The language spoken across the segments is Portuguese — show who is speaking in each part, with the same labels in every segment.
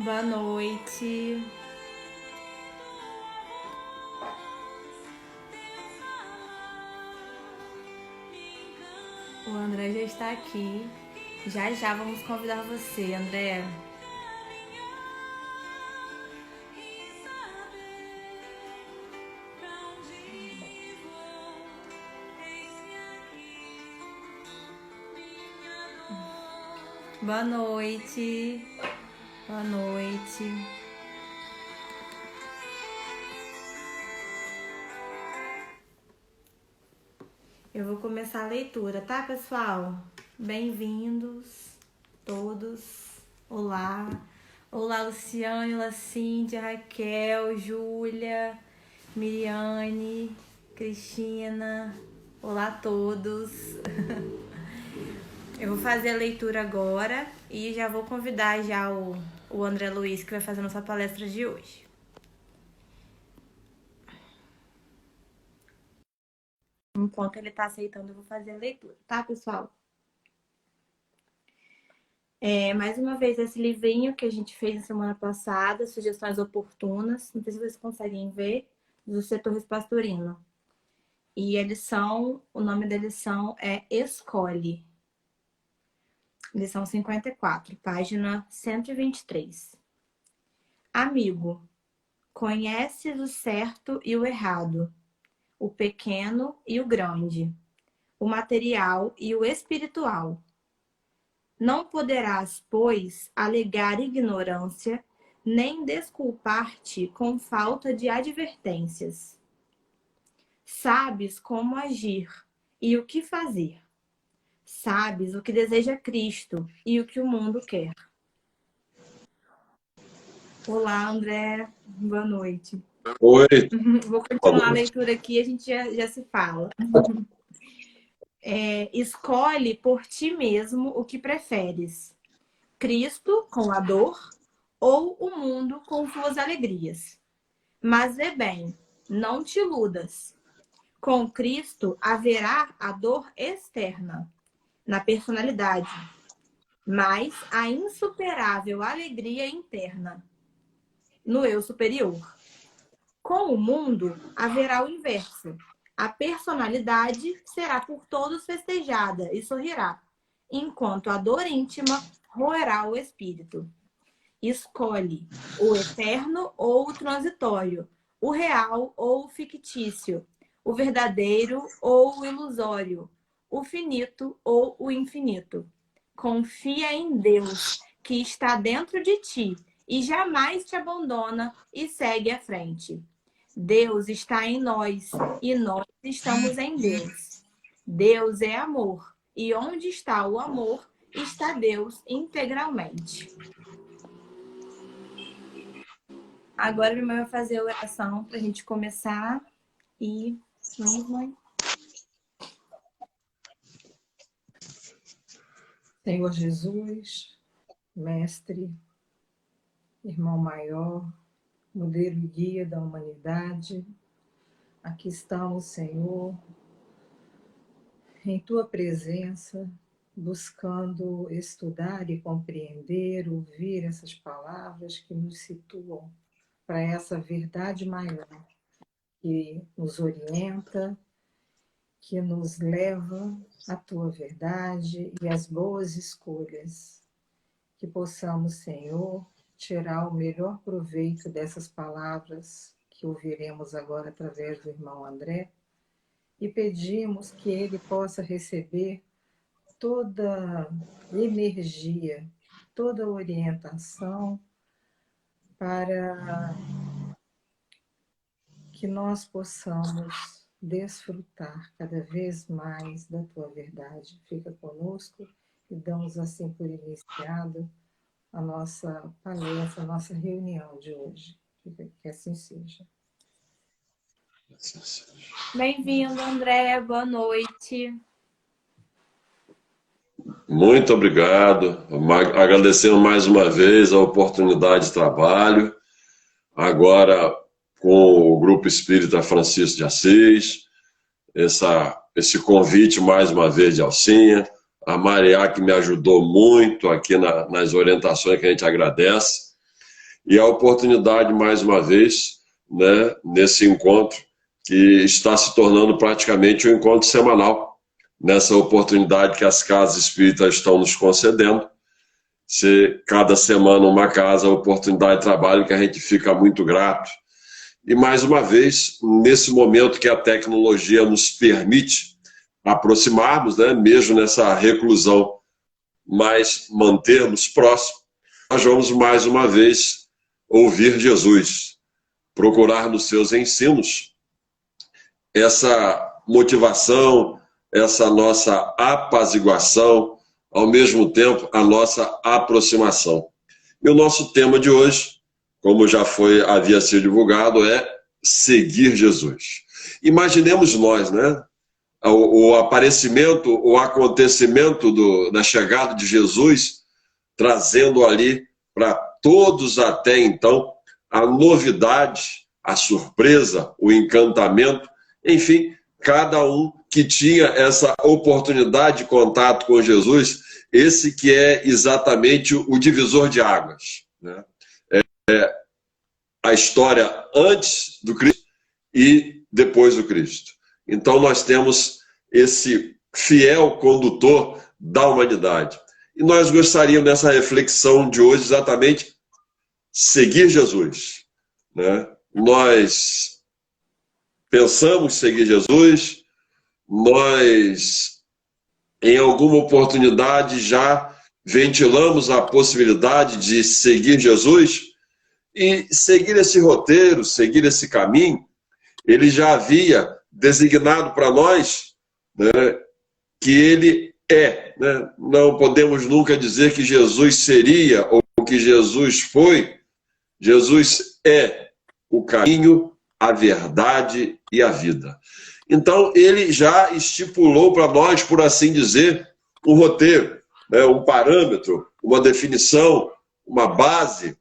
Speaker 1: Boa noite. O André já está aqui. Já já vamos convidar você, André. Boa noite. Boa noite. Eu vou começar a leitura, tá, pessoal? Bem-vindos todos. Olá. Olá, Luciane, olá, Cíntia, Raquel, Júlia, Miriane, Cristina. Olá a todos. Eu vou fazer a leitura agora e já vou convidar já o André Luiz, que vai fazer a nossa palestra de hoje. Enquanto ele está aceitando, eu vou fazer a leitura, tá, pessoal? Mais uma vez, esse livrinho que a gente fez na semana passada, Sugestões Oportunas, não sei se vocês conseguem ver, do Setor Pastorino. E a lição, o nome da lição é Escolhe. Lição 54, página 123. Amigo, conheces o certo e o errado, o pequeno e o grande, o material e o espiritual. Não poderás, pois, alegar ignorância, nem desculpar-te com falta de advertências. Sabes como agir e o que fazer. Sabes o que deseja Cristo e o que o mundo quer. Olá, André. Boa noite.
Speaker 2: Oi.
Speaker 1: Vou continuar a leitura aqui e a gente já se fala. Escolhe por ti mesmo o que preferes. Cristo com a dor ou o mundo com suas alegrias. Mas vê bem, não te iludas. Com Cristo haverá a dor externa, na personalidade, mas a insuperável alegria interna, no eu superior. Com o mundo haverá o inverso. A personalidade será por todos festejada e sorrirá, enquanto a dor íntima roerá o espírito. Escolhe o eterno ou o transitório, o real ou o fictício, o verdadeiro ou o ilusório, o finito ou o infinito. Confia em Deus, que está dentro de ti e jamais te abandona e segue à frente. Deus está em nós e nós estamos em Deus. Deus é amor e onde está o amor, está Deus integralmente. Agora minha mãe vai fazer a oração para a gente começar e vamos, mãe.
Speaker 3: Senhor Jesus, mestre, irmão maior, modelo e guia da humanidade, aqui estamos, Senhor, em Tua presença, buscando estudar e compreender, ouvir essas palavras que nos situam para essa verdade maior, que nos orienta, que nos leva à Tua verdade e às boas escolhas. Que possamos, Senhor, tirar o melhor proveito dessas palavras que ouviremos agora através do irmão André e pedimos que ele possa receber toda energia, toda orientação para que nós possamos desfrutar cada vez mais da Tua verdade. Fica conosco e damos assim por iniciado a nossa palestra, a nossa reunião de hoje. Que assim seja.
Speaker 1: Bem-vindo, André. Boa noite.
Speaker 2: Muito obrigado. Agradecendo mais uma vez a oportunidade de trabalho. Agora com o Grupo Espírita Francisco de Assis. Esse convite mais uma vez de Alcinha. A Mariá, que me ajudou muito aqui nas orientações, que a gente agradece. e a oportunidade, mais uma vez, né, nesse encontro, que está se tornando praticamente um encontro semanal, nessa oportunidade que as casas espíritas estão nos concedendo. Cada semana uma casa, oportunidade de trabalho que a gente fica muito grato. E, mais uma vez, nesse momento que a tecnologia nos permite aproximarmos, né, mesmo nessa reclusão, mas mantermos próximos, nós vamos, mais uma vez, ouvir Jesus, procurar nos seus ensinos essa motivação, essa nossa apaziguação, ao mesmo tempo a nossa aproximação. E o nosso tema de hoje, como já havia sido divulgado, é seguir Jesus. Imaginemos nós, né? O aparecimento, o acontecimento da chegada de Jesus, trazendo ali para todos até então a novidade, a surpresa, o encantamento, enfim, cada um que tinha essa oportunidade de contato com Jesus, esse que é exatamente o divisor de águas, né? A história antes do Cristo e depois do Cristo. Então nós temos esse fiel condutor da humanidade. E nós gostaríamos, nessa reflexão de hoje, exatamente seguir Jesus, né? Nós pensamos em seguir Jesus, nós, em alguma oportunidade, já ventilamos a possibilidade de seguir Jesus, e seguir esse roteiro, seguir esse caminho, ele já havia designado para nós, né, que ele é. Né? Não podemos nunca dizer que Jesus seria ou que Jesus foi. Jesus é o caminho, a verdade e a vida. Então, ele já estipulou para nós, por assim dizer, um roteiro, né, um parâmetro, uma definição, uma base,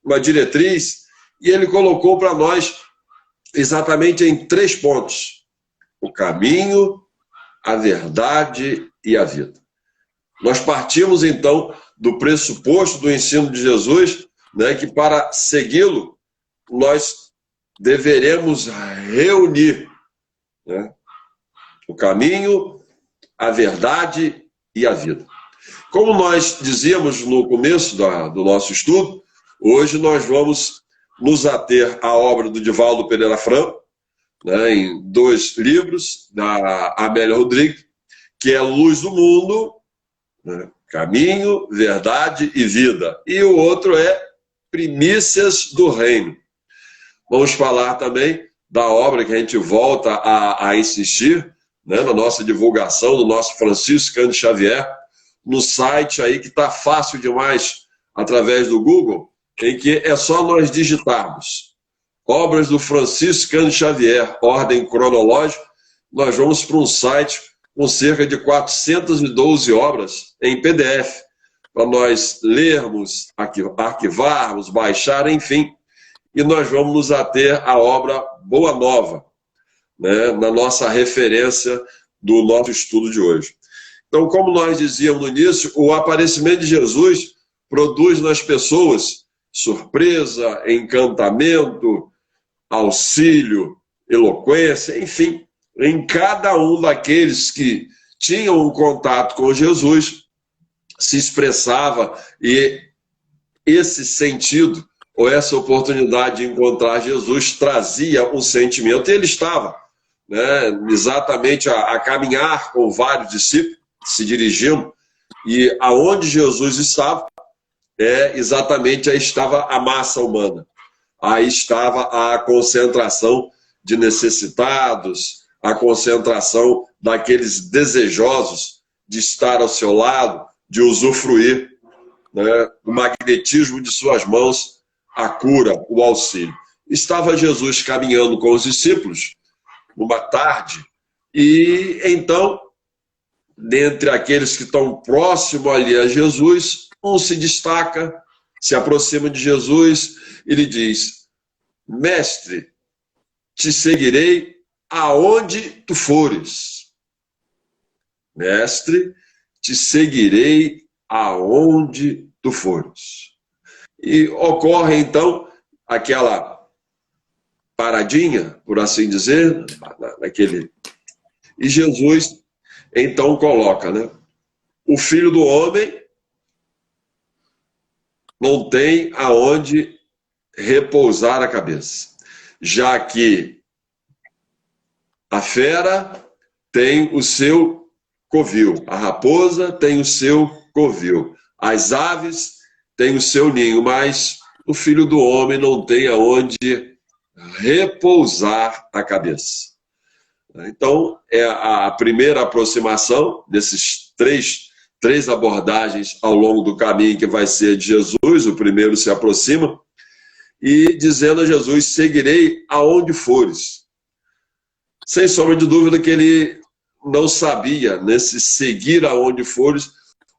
Speaker 2: uma diretriz, e ele colocou para nós exatamente em 3 pontos: o caminho, a verdade e a vida. Nós partimos então do pressuposto do ensino de Jesus, né, que para segui-lo nós deveremos reunir, né, o caminho, a verdade e a vida. Como nós dizíamos no começo do nosso estudo, hoje nós vamos nos ater à obra do Divaldo Pereira Franco, né, em 2 livros, da Amélia Rodrigues, que é Luz do Mundo, né, Caminho, Verdade e Vida. E o outro é Primícias do Reino. Vamos falar também da obra que a gente volta a insistir, né, na nossa divulgação, do nosso Francisco Cândido Xavier, no site aí que está fácil demais, através do Google, em que é só nós digitarmos obras do Francisco Cândido Xavier, ordem cronológica, nós vamos para um site com cerca de 412 obras em PDF, para nós lermos, arquivarmos, baixar, enfim, e nós vamos nos ater à obra Boa Nova, né, na nossa referência do nosso estudo de hoje. Então, como nós dizíamos no início, o aparecimento de Jesus produz nas pessoas surpresa, encantamento, auxílio, eloquência, enfim, em cada um daqueles que tinham um contato com Jesus, se expressava, e esse sentido, ou essa oportunidade de encontrar Jesus, trazia um sentimento, e ele estava, né, exatamente a caminhar com vários discípulos, se dirigindo, e aonde Jesus estava, exatamente aí estava a massa humana, aí estava a concentração de necessitados, a concentração daqueles desejosos de estar ao seu lado, de usufruir, né, o magnetismo de suas mãos, a cura, o auxílio. Estava Jesus caminhando com os discípulos numa tarde, e então, dentre aqueles que estão próximos ali a Jesus, um se destaca, se aproxima de Jesus e lhe diz: Mestre, te seguirei aonde tu fores. Mestre, te seguirei aonde tu fores. E ocorre, então, aquela paradinha, por assim dizer, e Jesus, então, coloca, né? O Filho do Homem não tem aonde repousar a cabeça, já que a fera tem o seu covil, a raposa tem o seu covil, as aves têm o seu ninho, mas o Filho do Homem não tem aonde repousar a cabeça. Então, é a primeira aproximação desses três abordagens ao longo do caminho que vai ser de Jesus. O primeiro se aproxima e dizendo a Jesus: seguirei aonde fores. Sem sombra de dúvida que ele não sabia, nesse seguir aonde fores,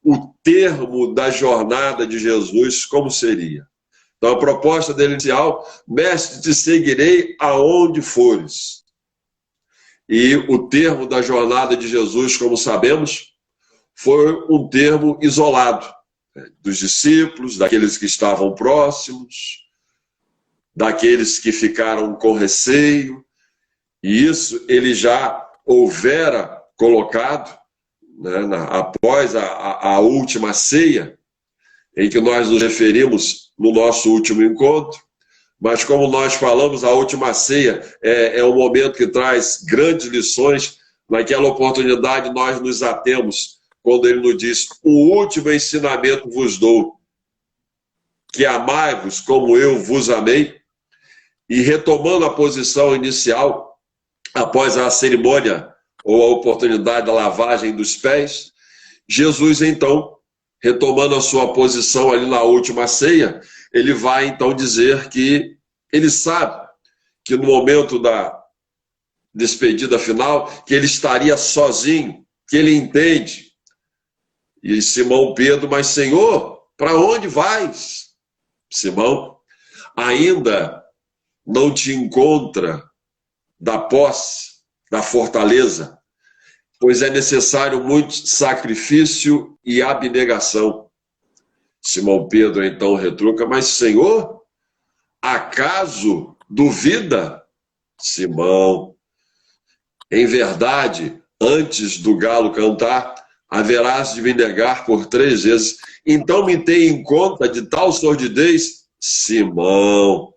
Speaker 2: o termo da jornada de Jesus como seria. Então a proposta dele inicial: mestre, te seguirei aonde fores. E o termo da jornada de Jesus, como sabemos, foi um termo isolado, dos discípulos, daqueles que estavam próximos, daqueles que ficaram com receio, e isso ele já houvera colocado, né, após a última ceia, em que nós nos referimos no nosso último encontro. Mas como nós falamos, a última ceia é um momento que traz grandes lições. Naquela oportunidade nós nos atemos quando ele nos diz: o último ensinamento vos dou, que amai-vos como eu vos amei. E retomando a posição inicial, após a cerimônia ou a oportunidade da lavagem dos pés, Jesus então, retomando a sua posição ali na última ceia, ele vai então dizer que ele sabe que no momento da despedida final, que ele estaria sozinho, que ele entende. E Simão Pedro: mas Senhor, para onde vais? Simão, ainda não te encontra da posse, da fortaleza, pois é necessário muito sacrifício e abnegação. Simão Pedro então retruca: mas Senhor, acaso duvida? Simão, em verdade, antes do galo cantar, haverás de me negar por 3 vezes. Então me tem em conta de tal sordidez? Simão,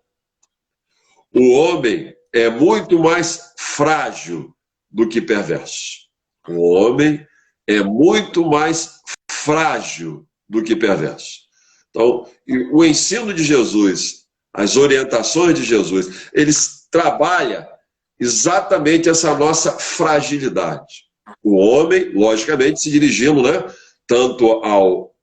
Speaker 2: o homem é muito mais frágil do que perverso. O homem é muito mais frágil do que perverso. Então, o ensino de Jesus, as orientações de Jesus, eles trabalham exatamente essa nossa fragilidade. O homem, logicamente, se dirigindo, né, tanto ao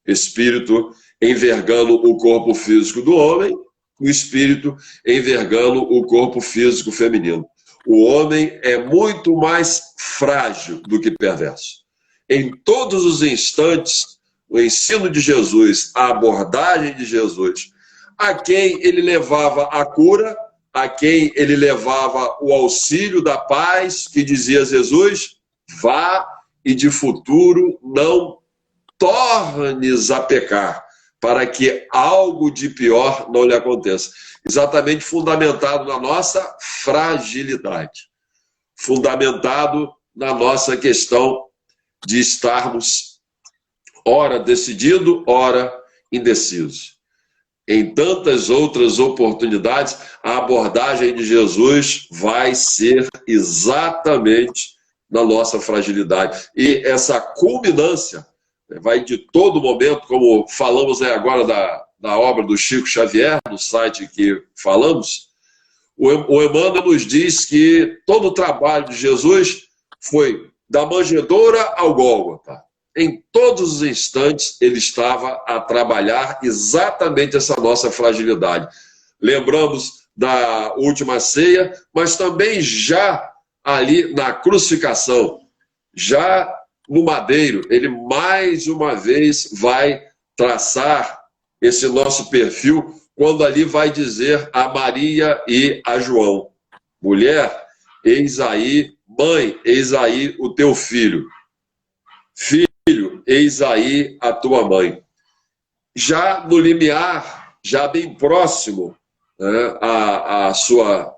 Speaker 2: espírito envergando o corpo físico do homem, o espírito envergando o corpo físico feminino. O homem é muito mais frágil do que perverso. Em todos os instantes, o ensino de Jesus, a abordagem de Jesus, a quem ele levava a cura, a quem ele levava o auxílio da paz, que dizia Jesus: vá e de futuro não tornes a pecar, para que algo de pior não lhe aconteça. Exatamente fundamentado na nossa fragilidade, fundamentado na nossa questão de estarmos ora decidido, ora indeciso. Em tantas outras oportunidades, a abordagem de Jesus vai ser exatamente na nossa fragilidade. E essa culminância vai de todo momento, como falamos agora da obra do Chico Xavier, no site que falamos, o Emmanuel nos diz que todo o trabalho de Jesus foi da manjedoura ao Gólgota. Em todos os instantes ele estava a trabalhar exatamente essa nossa fragilidade. Lembramos da última ceia, mas também já ali na crucificação, já no madeiro, ele mais uma vez vai traçar esse nosso perfil, quando ali vai dizer a Maria e a João: mulher, eis aí, mãe, eis aí o teu filho. Filho, eis aí a tua mãe. Já no limiar já bem próximo, né, à sua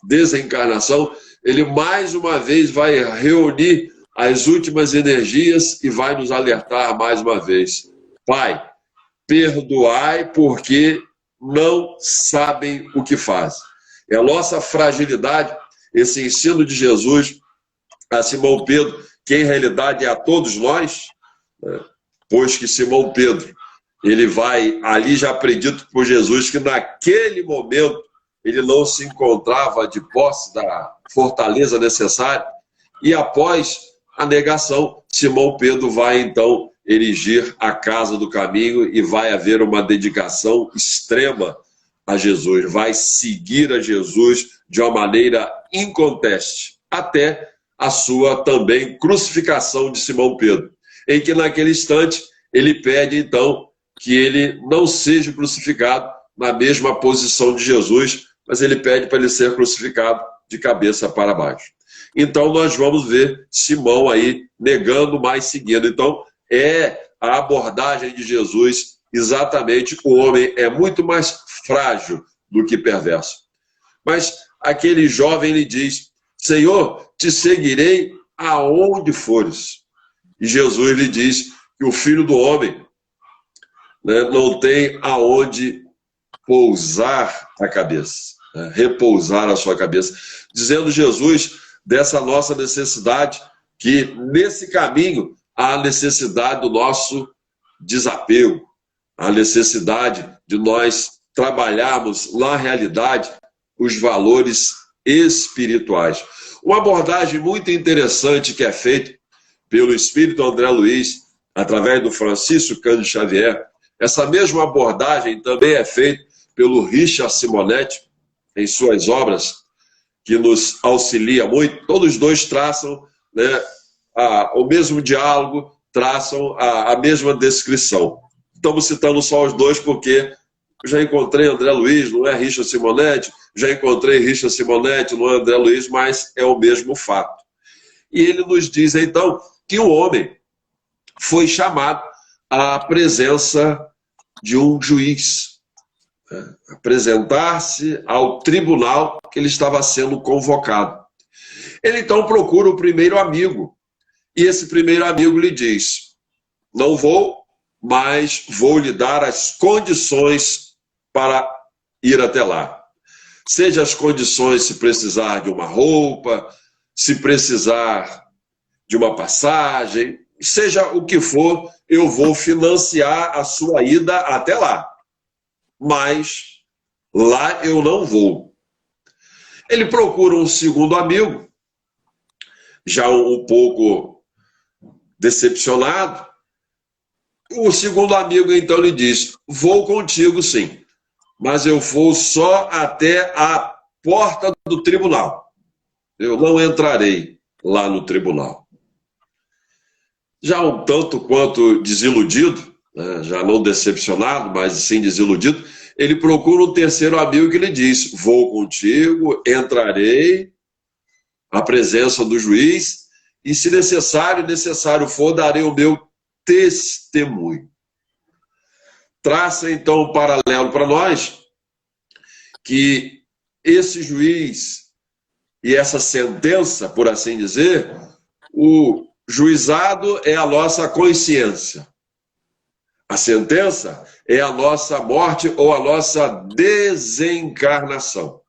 Speaker 2: desencarnação, ele mais uma vez vai reunir as últimas energias e vai nos alertar mais uma vez. Pai, perdoai porque não sabem o que fazem. É a nossa fragilidade, esse ensino de Jesus a Simão Pedro, que em realidade é a todos nós, né? Pois que Simão Pedro, ele vai ali já predito por Jesus que naquele momento ele não se encontrava de posse da fortaleza necessária, e após a negação, Simão Pedro vai então erigir a casa do caminho e vai haver uma dedicação extrema a Jesus, vai seguir a Jesus de uma maneira inconteste, até a sua também crucificação de Simão Pedro, em que naquele instante ele pede então que ele não seja crucificado na mesma posição de Jesus, mas ele pede para ele ser crucificado de cabeça para baixo. Então nós vamos ver Simão aí negando, mas seguindo. Então é a abordagem de Jesus, exatamente, o homem é muito mais frágil do que perverso. Mas aquele jovem lhe diz, Senhor, te seguirei aonde fores. E Jesus lhe diz que o Filho do Homem, né, não tem aonde pousar a cabeça, né, repousar a sua cabeça. Dizendo Jesus dessa nossa necessidade, que nesse caminho há a necessidade do nosso desapego, a necessidade de nós trabalharmos na realidade os valores espirituais. Uma abordagem muito interessante que é feita pelo Espírito André Luiz, através do Francisco Cândido Xavier. Essa mesma abordagem também é feita pelo Richard Simonetti, em suas obras, que nos auxilia muito. Todos os dois traçam, né, o mesmo diálogo, traçam a mesma descrição. Estamos citando só os dois porque eu já encontrei André Luiz, não é Richard Simonetti, já encontrei Richard Simonetti, não é André Luiz, mas é o mesmo fato. E ele nos diz, então, que o homem foi chamado à presença de um juiz, né? Apresentar-se ao tribunal que ele estava sendo convocado. Ele então procura o primeiro amigo, e esse primeiro amigo lhe diz, não vou, mas vou lhe dar as condições para ir até lá. Seja as condições se precisar de uma roupa, se precisar de uma passagem, seja o que for, eu vou financiar a sua ida até lá. Mas lá eu não vou. Ele procura um segundo amigo, já um pouco decepcionado. O segundo amigo então lhe diz, vou contigo sim, mas eu vou só até a porta do tribunal. Eu não entrarei lá no tribunal. Já um tanto quanto desiludido, né, já não decepcionado, mas sim desiludido, ele procura um terceiro amigo que lhe diz, vou contigo, entrarei à presença do juiz e, se necessário for, darei o meu testemunho. Traça então um paralelo para nós que esse juiz e essa sentença, por assim dizer, o juizado é a nossa consciência. A sentença é a nossa morte ou a nossa desencarnação.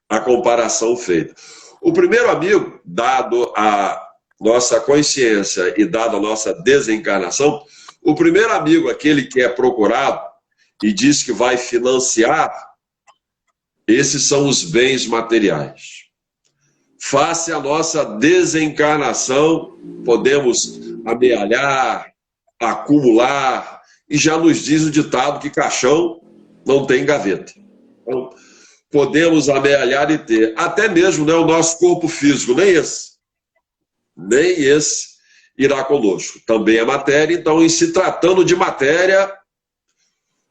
Speaker 2: A comparação feita. O primeiro amigo, dado a nossa consciência e dado a nossa desencarnação, o primeiro amigo, aquele que é procurado e diz que vai financiar, esses são os bens materiais. Face à nossa desencarnação, podemos amealhar, acumular, e já nos diz o ditado que caixão não tem gaveta. Então, podemos amealhar e ter, até mesmo, né, o nosso corpo físico, nem esse irá conosco. Também é matéria, então, em se tratando de matéria,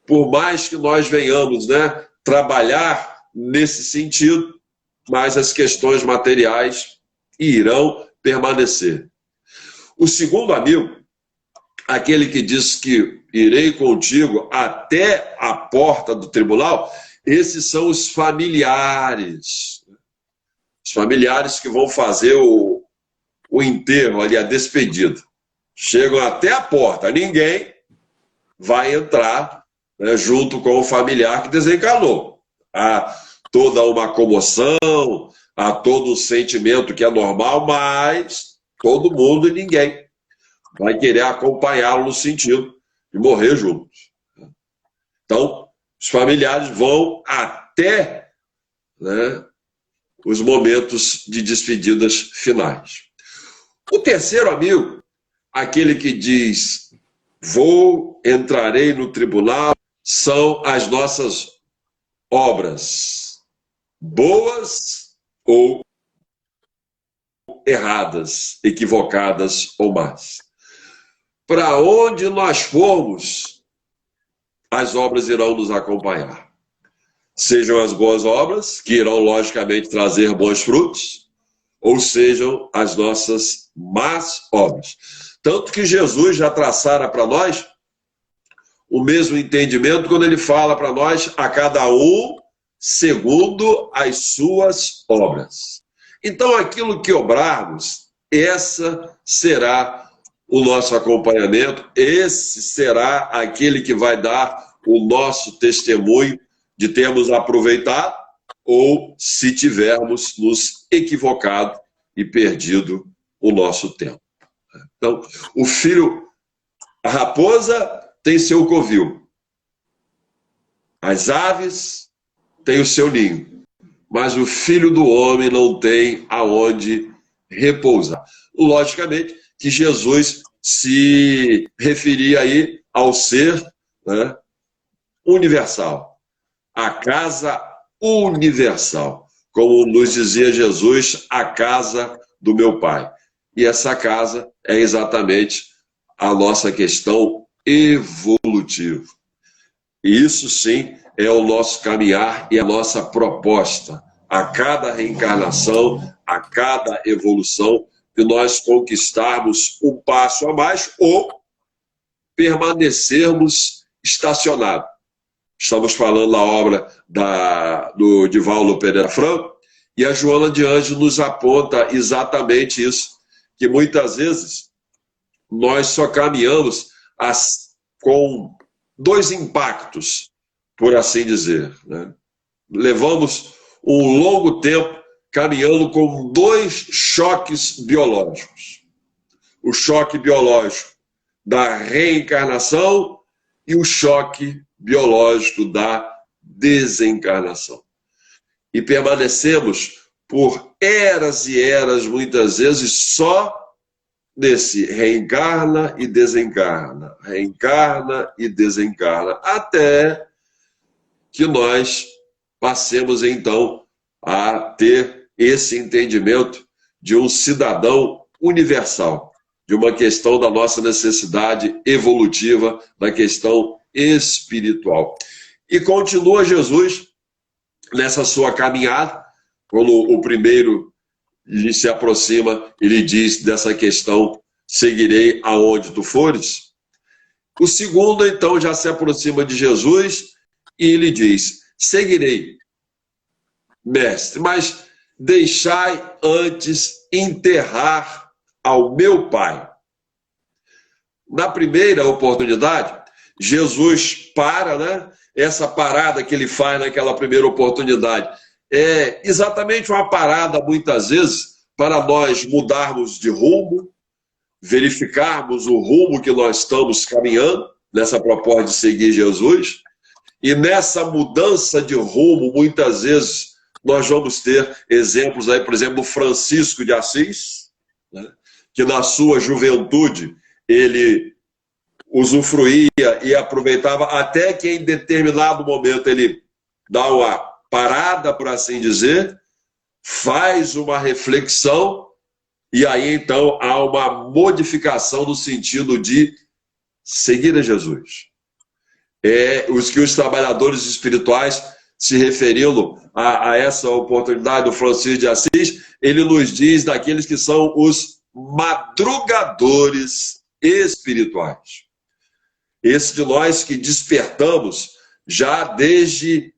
Speaker 2: por mais que nós venhamos, né, trabalhar nesse sentido, mas as questões materiais irão permanecer. O segundo amigo, aquele que diz que irei contigo até a porta do tribunal, esses são os familiares. Os familiares que vão fazer o enterro ali, a despedida. Chegam até a porta, ninguém vai entrar, né, junto com o familiar que desencarnou. Há toda uma comoção, há todo um sentimento que é normal, mas todo mundo e ninguém vai querer acompanhá-lo no sentido de morrer juntos. Então, os familiares vão até, né, os momentos de despedidas finais. O terceiro amigo, aquele que diz, entrarei no tribunal, são as nossas obras, boas ou erradas, equivocadas ou más. Para onde nós formos, as obras irão nos acompanhar. Sejam as boas obras, que irão logicamente trazer bons frutos, ou sejam as nossas más obras. Tanto que Jesus já traçara para nós o mesmo entendimento quando ele fala para nós, a cada um segundo as suas obras. Então, aquilo que obrarmos, essa será o nosso acompanhamento, esse será aquele que vai dar o nosso testemunho de termos aproveitado ou se tivermos nos equivocado e perdido o nosso tempo. Então, o filho, a raposa tem seu covil, as aves têm o seu ninho, mas o filho do homem não tem aonde repousar. Logicamente que Jesus se referia aí ao ser, né, universal, a casa universal, como nos dizia Jesus, a casa do meu Pai. E essa casa é exatamente a nossa questão evolutiva. E isso sim é o nosso caminhar e a nossa proposta. A cada reencarnação, a cada evolução, de nós conquistarmos um passo a mais ou permanecermos estacionados. Estamos falando da obra do Divaldo Pereira Franco, e a Joana de Anjos nos aponta exatamente isso, que muitas vezes nós só caminhamos com dois impactos, por assim dizer, né? Levamos um longo tempo caminhando com dois choques biológicos. O choque biológico da reencarnação e o choque biológico da desencarnação. E permanecemos por eras e eras, muitas vezes, só nesse reencarna e desencarna, até que nós passemos, então, a ter esse entendimento de um cidadão universal, de uma questão da nossa necessidade evolutiva, da questão espiritual. E continua Jesus nessa sua caminhada, quando o primeiro lhe se aproxima e lhe diz dessa questão, seguirei aonde tu fores. O segundo, então, já se aproxima de Jesus e lhe diz, seguirei, mestre, mas deixai antes enterrar ao meu Pai. Na primeira oportunidade, Jesus para, né? Essa parada que ele faz naquela primeira oportunidade é exatamente uma parada, muitas vezes, para nós mudarmos de rumo, verificarmos o rumo que nós estamos caminhando, nessa proposta de seguir Jesus, e nessa mudança de rumo, muitas vezes, nós vamos ter exemplos aí, por exemplo, Francisco de Assis, né, que na sua juventude ele usufruía e aproveitava, até que em determinado momento ele dá uma parada, por assim dizer, faz uma reflexão, e aí então há uma modificação no sentido de seguir a Jesus. Os que os trabalhadores espirituais se referindo a essa oportunidade do Francisco de Assis, ele nos diz daqueles que são os madrugadores espirituais. Esse de nós que despertamos já desde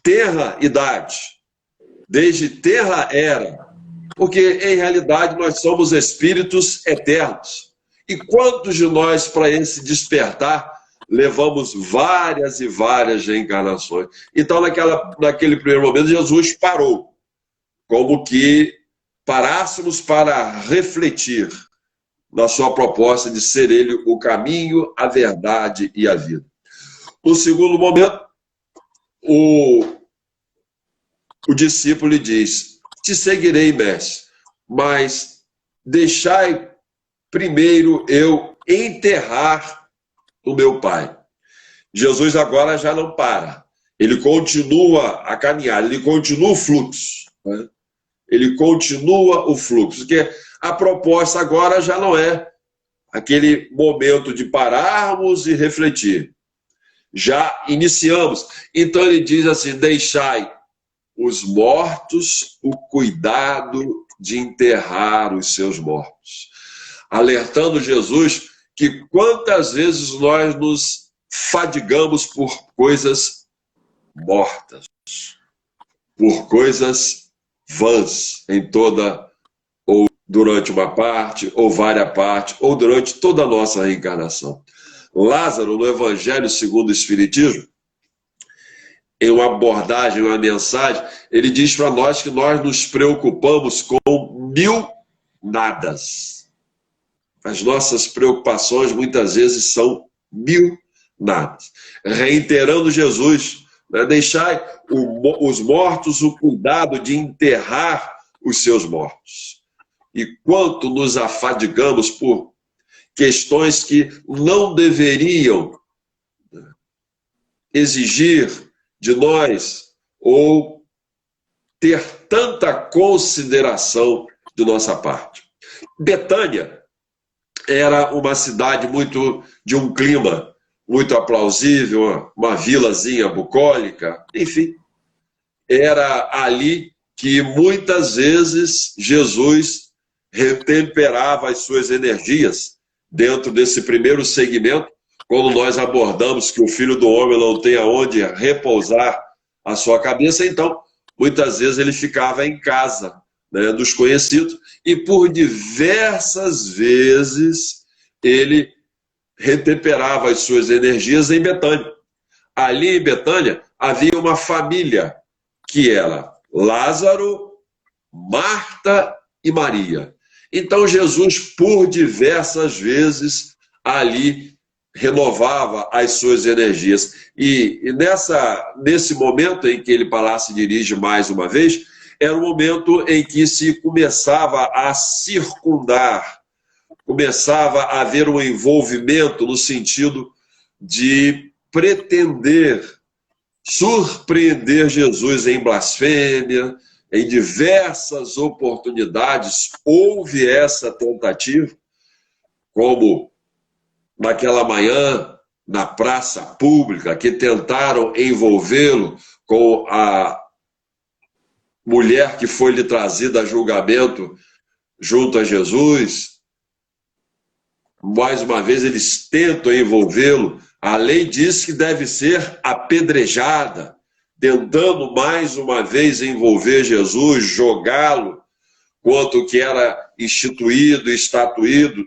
Speaker 2: tenra idade, desde tenra era, porque em realidade nós somos espíritos eternos. E quantos de nós, para esse despertar, levamos várias e várias reencarnações? Então, naquele primeiro momento, Jesus parou, como que parássemos para refletir na sua proposta de ser ele o caminho, a verdade e a vida. No segundo momento, o discípulo lhe diz: te seguirei, mestre, mas deixai primeiro eu enterrar o meu pai. Jesus agora já não para. Ele continua a caminhar, ele continua o fluxo. Né? Ele continua o fluxo, porque a proposta agora já não é aquele momento de pararmos e refletir. Já iniciamos. Então ele diz assim: deixai os mortos o cuidado de enterrar os seus mortos. Alertando Jesus que quantas vezes nós nos fadigamos por coisas mortas, por coisas vãs, em toda, ou durante uma parte, ou várias partes, ou durante toda a nossa reencarnação. Lázaro, no Evangelho segundo o Espiritismo, em uma abordagem, uma mensagem, ele diz para nós que nós nos preocupamos com 1000 nadas. As nossas preocupações muitas vezes são 1000 nadas. Reiterando Jesus, né, deixai os mortos o cuidado de enterrar os seus mortos. E quanto nos afadigamos por questões que não deveriam exigir de nós ou ter tanta consideração de nossa parte. Betânia era uma cidade de um clima muito aplausível, uma vilazinha bucólica, enfim. Era ali que muitas vezes Jesus retemperava as suas energias dentro desse primeiro segmento, quando nós abordamos que o Filho do Homem não tem aonde repousar a sua cabeça, então, muitas vezes ele ficava em casa, né, dos conhecidos, e por diversas vezes ele retemperava as suas energias em Betânia. Ali em Betânia havia uma família, que era Lázaro, Marta e Maria. Então Jesus, por diversas vezes, ali renovava as suas energias. E nesse momento em que ele para lá se dirige mais uma vez, era o momento em que se começava a circundar, começava a haver um envolvimento no sentido de pretender surpreender Jesus em blasfêmia. Em diversas oportunidades houve essa tentativa, como naquela manhã, na praça pública, que tentaram envolvê-lo com a mulher que foi lhe trazida a julgamento junto a Jesus. Mais uma vez, eles tentam envolvê-lo. A lei diz que deve ser apedrejada, tentando mais uma vez envolver Jesus, jogá-lo quanto que era instituído, estatuído.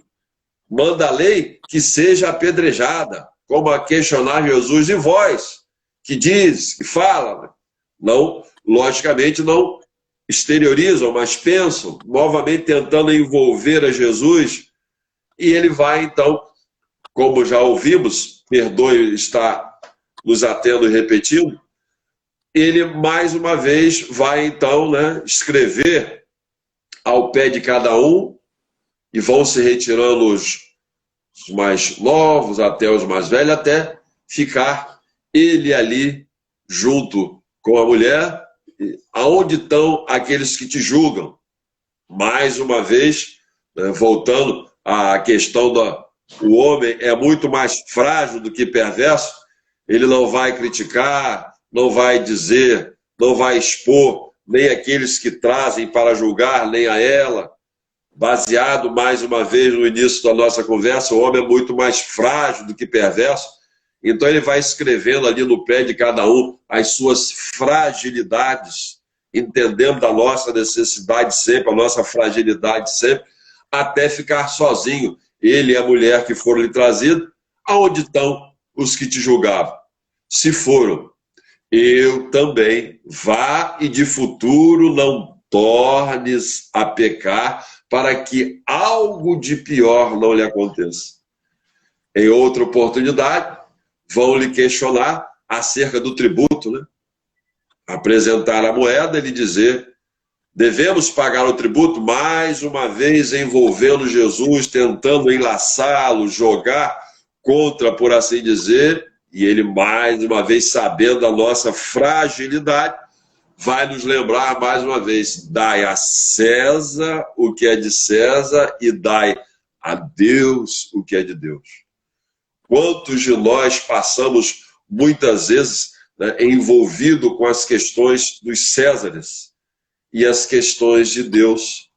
Speaker 2: Manda a lei que seja apedrejada, como a questionar Jesus. E vós, que diz, que fala, não, logicamente não exteriorizam, mas pensam, novamente tentando envolver a Jesus, e ele vai então, como já ouvimos, perdoe estar nos atendo e repetindo, ele mais uma vez vai então, né, escrever ao pé de cada um, e vão se retirando os mais novos até os mais velhos, até ficar ele ali junto com a mulher. Aonde estão aqueles que te julgam? Mais uma vez, né, voltando à questão o homem é muito mais frágil do que perverso. Ele não vai criticar, não vai dizer, não vai expor nem aqueles que trazem para julgar, nem a ela. baseado, mais uma vez, no início da nossa conversa, o homem é muito mais frágil do que perverso, então ele vai escrevendo ali no pé de cada um as suas fragilidades, entendendo a nossa necessidade sempre, a nossa fragilidade sempre, até ficar sozinho. Ele e a mulher que foram lhe trazidos, aonde estão os que te julgavam? Se foram, eu também. Vá e de futuro não tornes a pecar, para que algo de pior não lhe aconteça. Em outra oportunidade, vão lhe questionar acerca do tributo, né? Apresentar a moeda e lhe dizer: devemos pagar o tributo, mais uma vez envolvendo Jesus, tentando enlaçá-lo, jogar contra, por assim dizer, e ele, mais uma vez, sabendo da nossa fragilidade, vai nos lembrar mais uma vez: dai a César o que é de César e dai a Deus o que é de Deus. Quantos de nós passamos muitas vezes, né, envolvido com as questões dos Césares e as questões de Deus,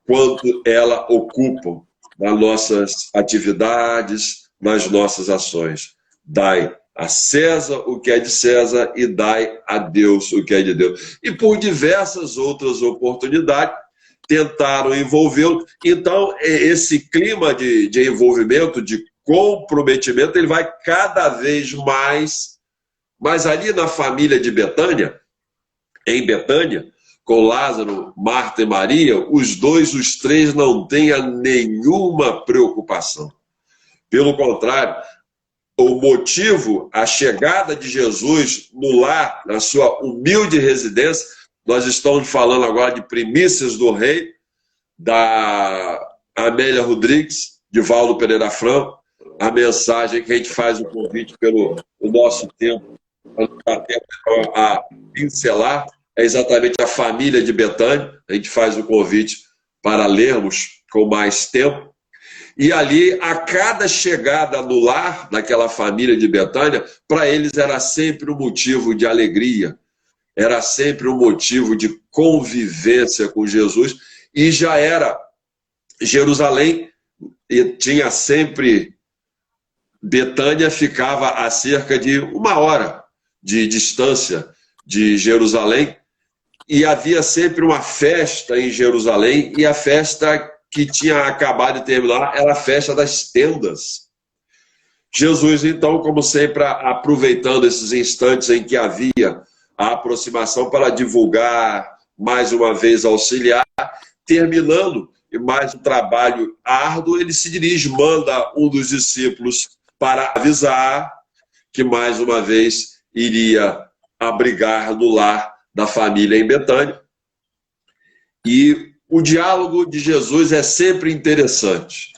Speaker 2: quanto ela ocupam nas nossas atividades, nas nossas ações. Dai a César o que é de César e dai a Deus o que é de Deus. E por diversas outras oportunidades, tentaram envolvê-lo. Então, esse clima de envolvimento, de comprometimento, ele vai cada vez mais. Mas ali na família de Betânia, em Betânia, com Lázaro, Marta e Maria, os três não têm nenhuma preocupação. Pelo contrário, o motivo, a chegada de Jesus no lar, na sua humilde residência, nós estamos falando agora de Primícias do Rei, da Amélia Rodrigues, de Valdo Pereira Franco, a mensagem que a gente faz o convite pelo o nosso tempo, a pincelar, é exatamente a família de Betânia. A gente faz o convite para lermos com mais tempo. E ali, a cada chegada no lar daquela família de Betânia, para eles era sempre um motivo de alegria, era sempre um motivo de convivência com Jesus. E já era Jerusalém, e tinha sempre... Betânia ficava a cerca de 1 hora de distância de Jerusalém, e havia sempre uma festa em Jerusalém, e a festa que tinha acabado de terminar era a festa das tendas. Jesus, então, como sempre, aproveitando esses instantes em que havia a aproximação para divulgar, mais uma vez auxiliar, terminando mais um trabalho árduo, ele se dirige, manda um dos discípulos para avisar que, mais uma vez, iria abrigar no lar da família em Betânia. E o diálogo de Jesus é sempre interessante.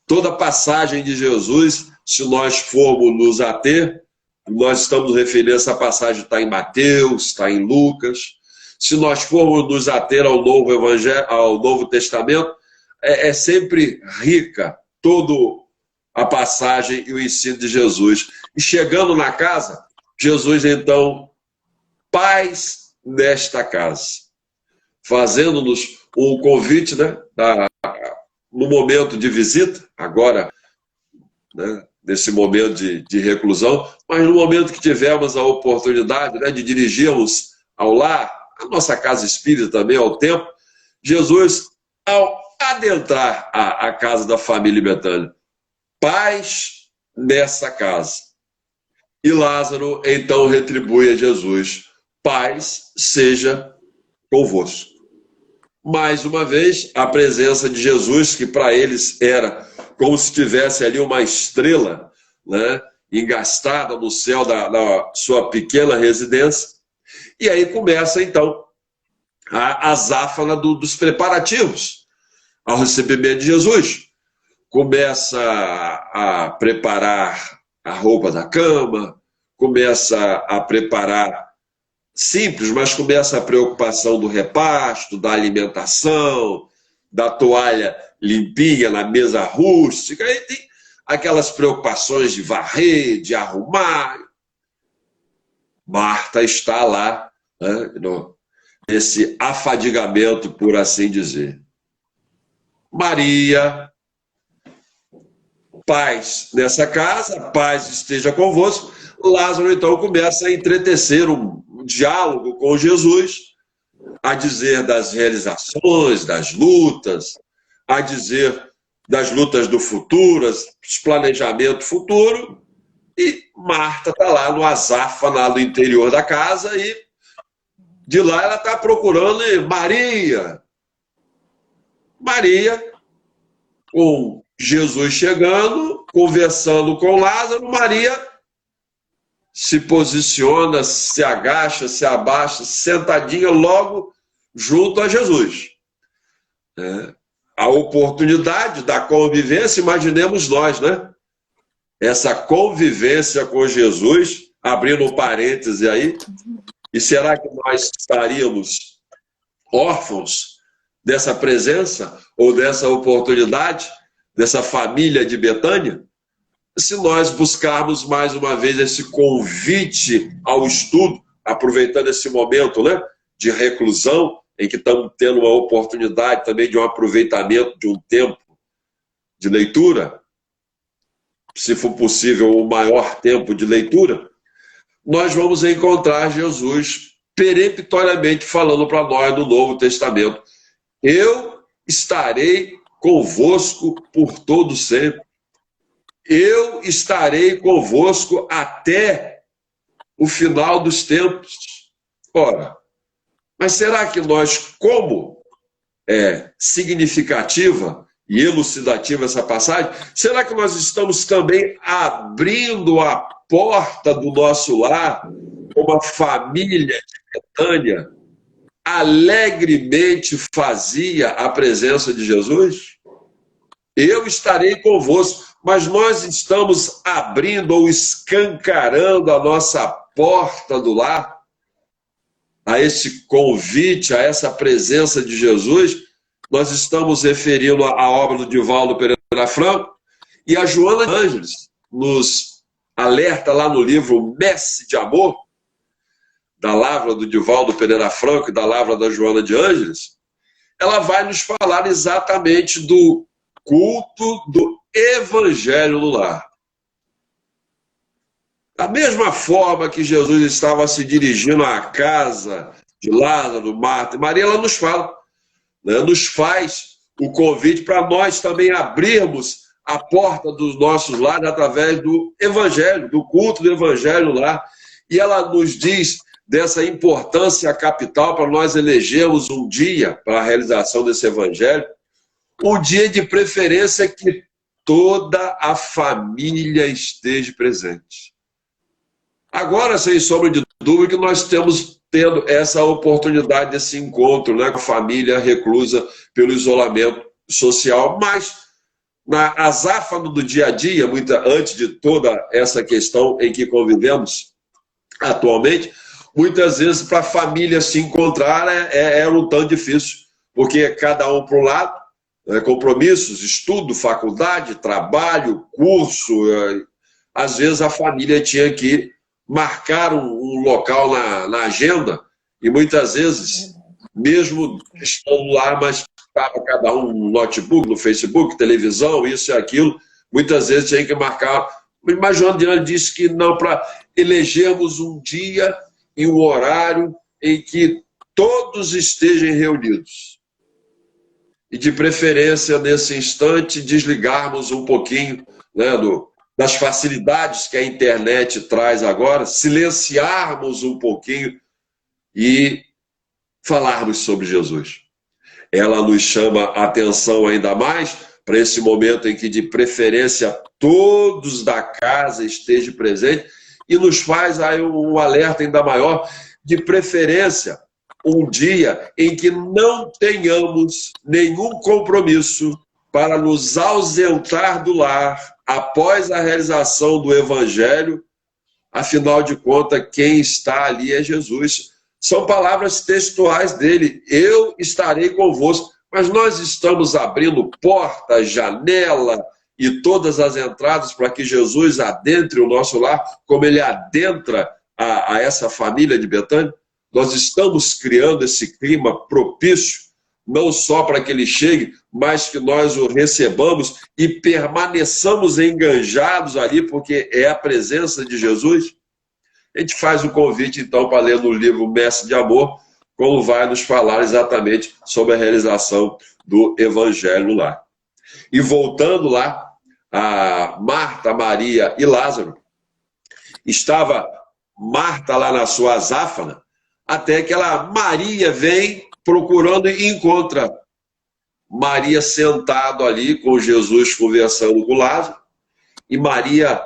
Speaker 2: Toda passagem de Jesus, se nós formos nos ater, nós estamos referindo a essa passagem, está em Mateus, está em Lucas. Se nós formos nos ater ao Novo Evangelho, ao Novo Testamento, é sempre rica toda a passagem e o ensino de Jesus. E chegando na casa, Jesus, então, paz nesta casa, fazendo-nos um convite, né, no momento de visita, agora, né, nesse momento de reclusão, mas no momento que tivermos a oportunidade, né, de dirigirmos ao lar, a nossa casa espírita também, ao templo, Jesus, ao adentrar a casa da família Betânia, paz nessa casa. E Lázaro, então, retribui a Jesus: paz seja convosco. Mais uma vez, a presença de Jesus, que para eles era como se tivesse ali uma estrela, né, engastada no céu da sua pequena residência. E aí começa, então, a azáfama dos preparativos ao recebimento de Jesus. Começa a preparar a roupa da cama, começa a preparar, simples, mas começa a preocupação do repasto, da alimentação, da toalha limpinha na mesa rústica, e tem aquelas preocupações de varrer, de arrumar. Marta está lá, né, nesse afadigamento, por assim dizer. Maria, paz nessa casa, paz esteja convosco. Lázaro, então, começa a entretecer um diálogo com Jesus, a dizer das realizações, das lutas, a dizer das lutas do futuro, dos planejamentos futuro. E Marta está lá no azáfama do interior da casa e de lá ela está procurando Maria. Maria, com Jesus chegando, conversando com Lázaro, Maria se posiciona, se agacha, se abaixa, sentadinha logo junto a Jesus. A oportunidade da convivência, imaginemos nós, né? Essa convivência com Jesus, abrindo um parêntese aí, e será que nós estaríamos órfãos dessa presença ou dessa oportunidade, dessa família de Betânia? Se nós buscarmos mais uma vez esse convite ao estudo, aproveitando esse momento, né, de reclusão, em que estamos tendo uma oportunidade também de um aproveitamento de um tempo de leitura, se for possível, o maior tempo de leitura, nós vamos encontrar Jesus peremptoriamente falando para nós no Novo Testamento: eu estarei convosco por todo sempre. Eu estarei convosco até o final dos tempos. Ora, mas será que nós, como é significativa e elucidativa essa passagem, será que nós estamos também abrindo a porta do nosso lar, como a família de Betânia alegremente fazia a presença de Jesus? Eu estarei convosco. Mas nós estamos abrindo ou escancarando a nossa porta do lar a esse convite, a essa presença de Jesus. Nós estamos referindo à obra do Divaldo Pereira Franco, e a Joana de Ângeles nos alerta lá no livro Messe de Amor, da lavra do Divaldo Pereira Franco e da lavra da Joana de Ângeles. Ela vai nos falar exatamente do culto do Evangelho no lar. Da mesma forma que Jesus estava se dirigindo à casa de Lázaro, Marta e Maria, ela nos fala, né, nos faz o convite para nós também abrirmos a porta dos nossos lares através do Evangelho, do culto do Evangelho no lar. E ela nos diz dessa importância capital para nós elegermos um dia para a realização desse Evangelho, um dia de preferência que toda a família esteja presente. Agora, sem sombra de dúvida, que nós estamos tendo essa oportunidade desse encontro, né, com a família reclusa pelo isolamento social, mas na azáfama do dia a dia, antes de toda essa questão em que convivemos atualmente, muitas vezes para a família se encontrar é um tanto difícil, porque cada um para um lado, compromissos, estudo, faculdade, trabalho, curso. Às vezes a família tinha que marcar um local na agenda e muitas vezes, mesmo estando lá, mas estava cada um no notebook, no Facebook, televisão, isso e aquilo, muitas vezes tinha que marcar. Mas Joana de Ângeles disse que não, para elegermos um dia e um horário em que todos estejam reunidos. E, de preferência, nesse instante, desligarmos um pouquinho, né, das facilidades que a internet traz agora, silenciarmos um pouquinho e falarmos sobre Jesus. Ela nos chama a atenção ainda mais para esse momento em que, de preferência, todos da casa estejam presentes, e nos faz aí um alerta ainda maior, de preferência, um dia em que não tenhamos nenhum compromisso para nos ausentar do lar após a realização do Evangelho. Afinal de contas, quem está ali é Jesus. São palavras textuais dele: eu estarei convosco. Mas nós estamos abrindo porta, janela e todas as entradas para que Jesus adentre o nosso lar, como ele adentra a essa família de Betânia. Nós estamos criando esse clima propício não só para que ele chegue, mas que nós o recebamos e permaneçamos enganjados ali, porque é a presença de Jesus. A gente faz o convite, então, para ler no livro Mestre de Amor, como vai nos falar exatamente sobre a realização do Evangelho lá. E voltando lá, a Marta, Maria e Lázaro, estava Marta lá na sua azáfana, até que Maria vem procurando e encontra Maria sentado ali com Jesus conversando com Lázaro, e Maria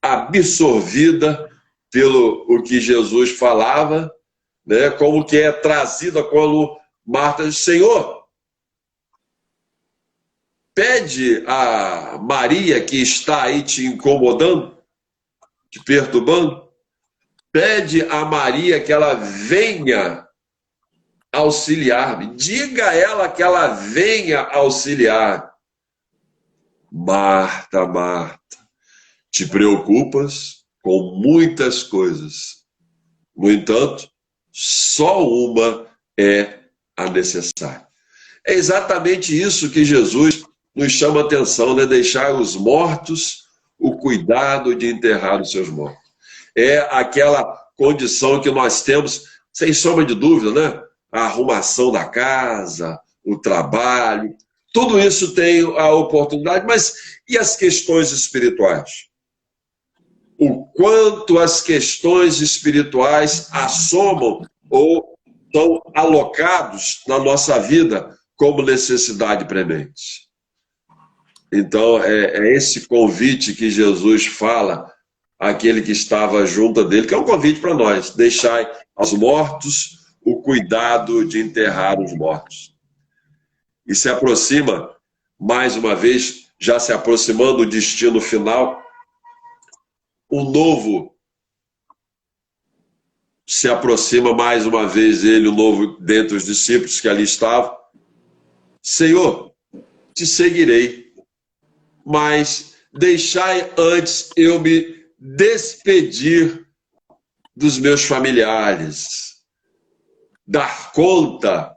Speaker 2: absorvida pelo o que Jesus falava, né, como que é trazida quando Marta diz: Senhor, pede a Maria que está aí te incomodando, te perturbando, pede a Maria que ela venha auxiliar-me. Diga a ela que ela venha auxiliar. Marta, Marta, te preocupas com muitas coisas. No entanto, só uma é a necessária. É exatamente isso que Jesus nos chama a atenção, né? Deixar os mortos o cuidado de enterrar os seus mortos. É aquela condição que nós temos, sem sombra de dúvida, né? A arrumação da casa, o trabalho, tudo isso tem a oportunidade, mas e as questões espirituais? O quanto as questões espirituais assomam ou são alocados na nossa vida como necessidade premente. Então, é esse convite que Jesus fala àquele que estava junto dele, que é um convite para nós: deixai aos mortos o cuidado de enterrar os mortos. E se aproxima, mais uma vez, já se aproximando do destino final, o novo se aproxima mais uma vez ele, o novo, dentre os discípulos que ali estavam. Senhor, te seguirei, mas deixai antes eu me despedir dos meus familiares, dar conta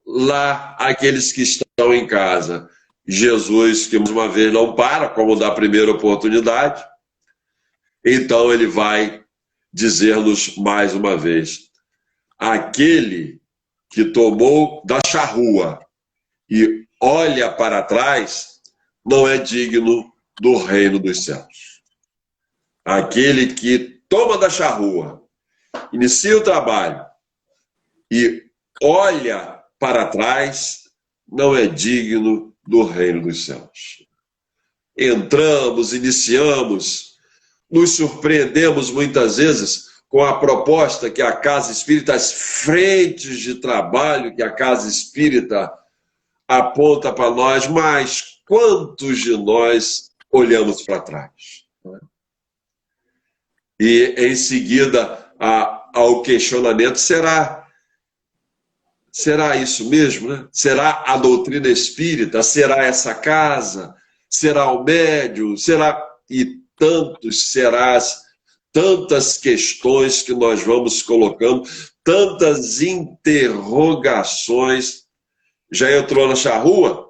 Speaker 2: lá àqueles que estão em casa. Jesus, que mais uma vez não para, como da primeira oportunidade, então ele vai dizer-nos mais uma vez: aquele que tomou da charrua e olha para trás não é digno do reino dos céus. Aquele que toma da charrua, inicia o trabalho e olha para trás não é digno do reino dos céus. Entramos, iniciamos, nos surpreendemos muitas vezes com a proposta que a Casa Espírita, as frentes de trabalho que a Casa Espírita aponta para nós, mas quantos de nós olhamos para trás? E em seguida ao questionamento: será isso mesmo, né? Será a doutrina espírita? Será essa casa? Será o médium? Será? E tantos serás, tantas questões que nós vamos colocando, tantas interrogações. Já entrou na charrua?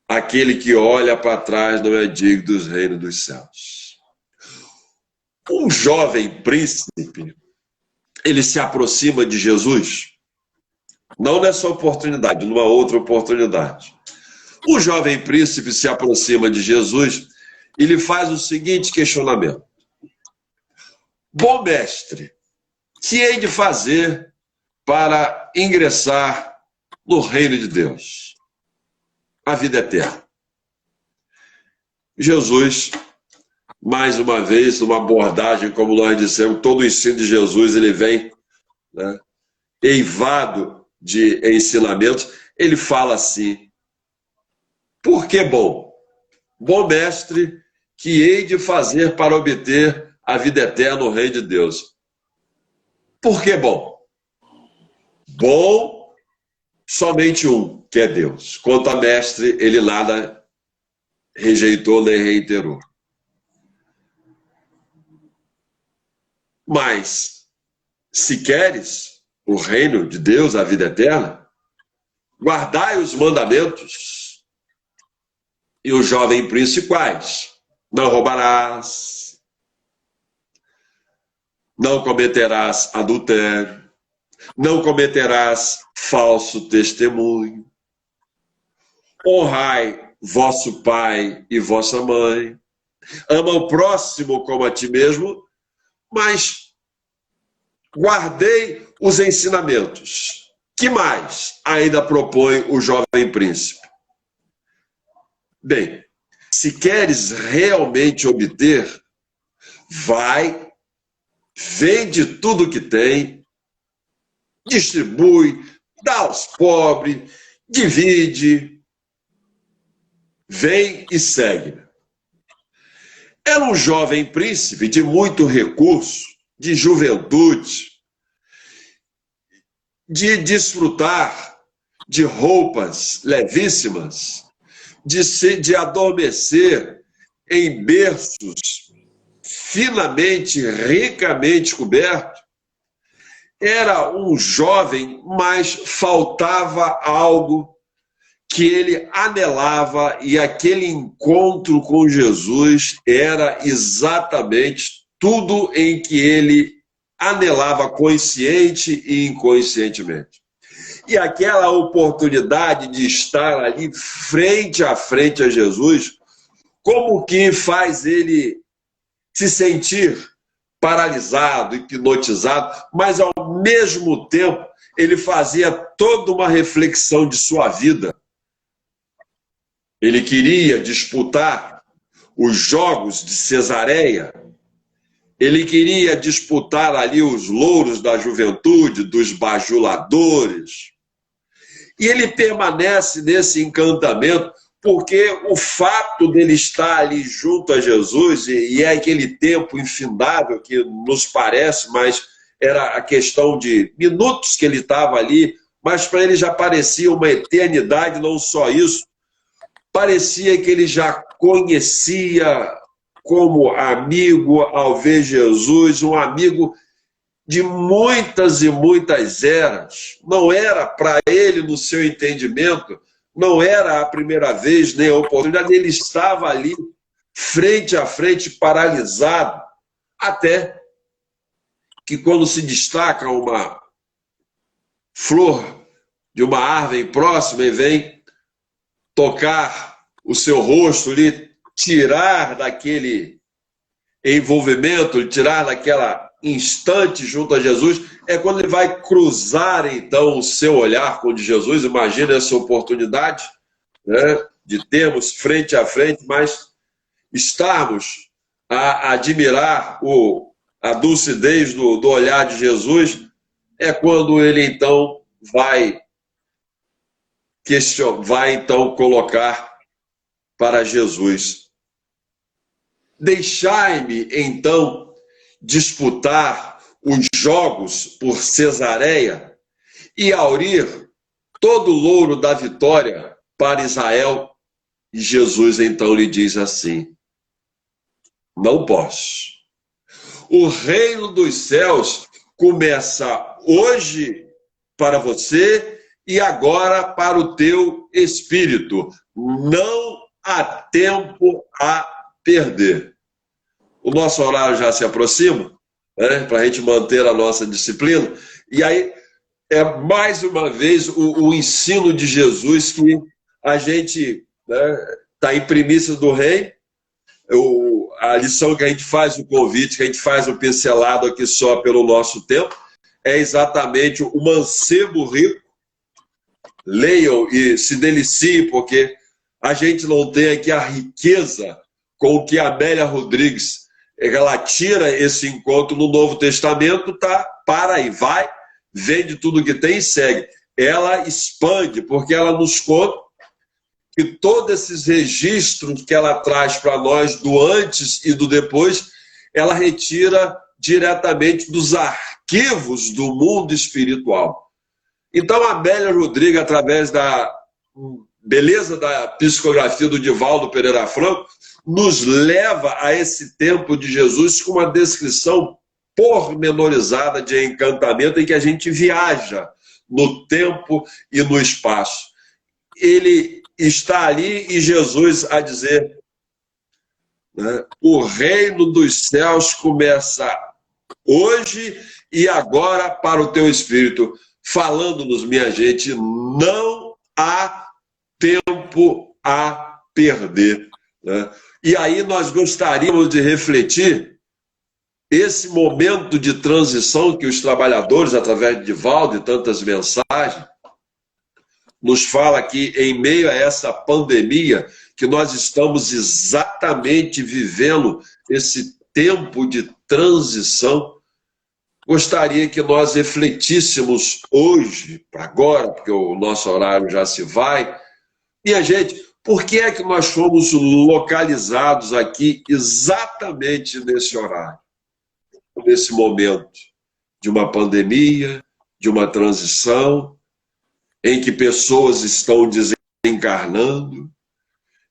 Speaker 2: Aquele que olha para trás não é digno dos reinos dos céus. Um jovem príncipe, ele se aproxima de Jesus, não nessa oportunidade, numa outra oportunidade. O jovem príncipe se aproxima de Jesus e lhe faz o seguinte questionamento: bom mestre, que hei de fazer para ingressar no reino de Deus, a vida eterna? Jesus, mais uma vez, numa abordagem, como nós dissemos, todo o ensino de Jesus, ele vem, né, eivado de ensinamentos. Ele fala assim: por que bom? Bom mestre, que hei de fazer para obter a vida eterna no reino de Deus? Por que bom? Bom, somente um, que é Deus. Quanto a mestre, ele nada rejeitou nem reiterou. Mas, se queres, o reino de Deus, a vida eterna, guardai os mandamentos. E o jovem príncipe quais? Não roubarás, não cometerás adultério, não cometerás falso testemunho, honrai vosso pai e vossa mãe, ama o próximo como a ti mesmo, mas guardei os ensinamentos. Que mais ainda propõe o jovem príncipe? Bem, se queres realmente obter, vai, vende tudo que tem, distribui, dá aos pobres, divide, vem e segue. Era um jovem príncipe de muito recurso, de juventude, de desfrutar de roupas levíssimas, de adormecer em berços finamente, ricamente cobertos. Era um jovem, mas faltava algo que ele anelava, e aquele encontro com Jesus era exatamente tudo em que ele anelava, consciente e inconscientemente. E aquela oportunidade de estar ali frente a frente a Jesus, como que faz ele se sentir paralisado, hipnotizado, mas ao mesmo tempo ele fazia toda uma reflexão de sua vida. Ele queria disputar os Jogos de Cesareia, ele queria disputar ali os louros da juventude, dos bajuladores. E ele permanece nesse encantamento porque o fato dele estar ali junto a Jesus, e é aquele tempo infindável que nos parece, mas era a questão de minutos que ele estava ali, mas para ele já parecia uma eternidade. Não só isso, parecia que ele já conhecia como amigo ao ver Jesus, um amigo de muitas e muitas eras. Não era para ele, no seu entendimento, não era a primeira vez, nem a oportunidade. Ele estava ali, frente a frente, paralisado, até que quando se destaca uma flor de uma árvore próxima e vem tocar o seu rosto ali, tirar daquele envolvimento, tirar daquela instante junto a Jesus, é quando ele vai cruzar então o seu olhar com o de Jesus. Imagina essa oportunidade, né, de termos frente a frente, mas estarmos a admirar a dulcidez do olhar de Jesus, é quando ele então vai então colocar para Jesus: deixai-me então disputar os jogos por Cesareia e aurir todo o louro da vitória para Israel. E Jesus então lhe diz assim: não posso. O reino dos céus começa hoje para você e agora para o teu espírito. Não há tempo a perder. O nosso horário já se aproxima, né, para a gente manter a nossa disciplina. E aí é mais uma vez o ensino de Jesus que a gente está em primícia do reino. A lição que a gente faz, o convite, que a gente faz o pincelado aqui só pelo nosso tempo, é exatamente o mancebo rico. Leiam e se deliciem, porque a gente não tem aqui a riqueza com que a Amélia Rodrigues, ela tira esse encontro no Novo Testamento, tá? Para e vai, vende tudo que tem e segue. Ela expande, porque ela nos conta que todos esses registros que ela traz para nós do antes e do depois, ela retira diretamente dos arquivos do mundo espiritual. Então, a Amélia Rodrigues, através da beleza da psicografia do Divaldo Pereira Franco, nos leva a esse tempo de Jesus com uma descrição pormenorizada de encantamento em que a gente viaja no tempo e no espaço. Ele está ali e Jesus a dizer, né, o reino dos céus começa hoje e agora para o teu espírito, falando-nos, minha gente, não há tempo a perder, né? E aí nós gostaríamos de refletir esse momento de transição que os trabalhadores, através de Divaldo e tantas mensagens, nos fala que em meio a essa pandemia, que nós estamos exatamente vivendo esse tempo de transição. Gostaria que nós refletíssemos hoje, para agora, porque o nosso horário já se vai, e a gente, por que é que nós fomos localizados aqui exatamente nesse horário, nesse momento de uma pandemia, de uma transição, em que pessoas estão desencarnando,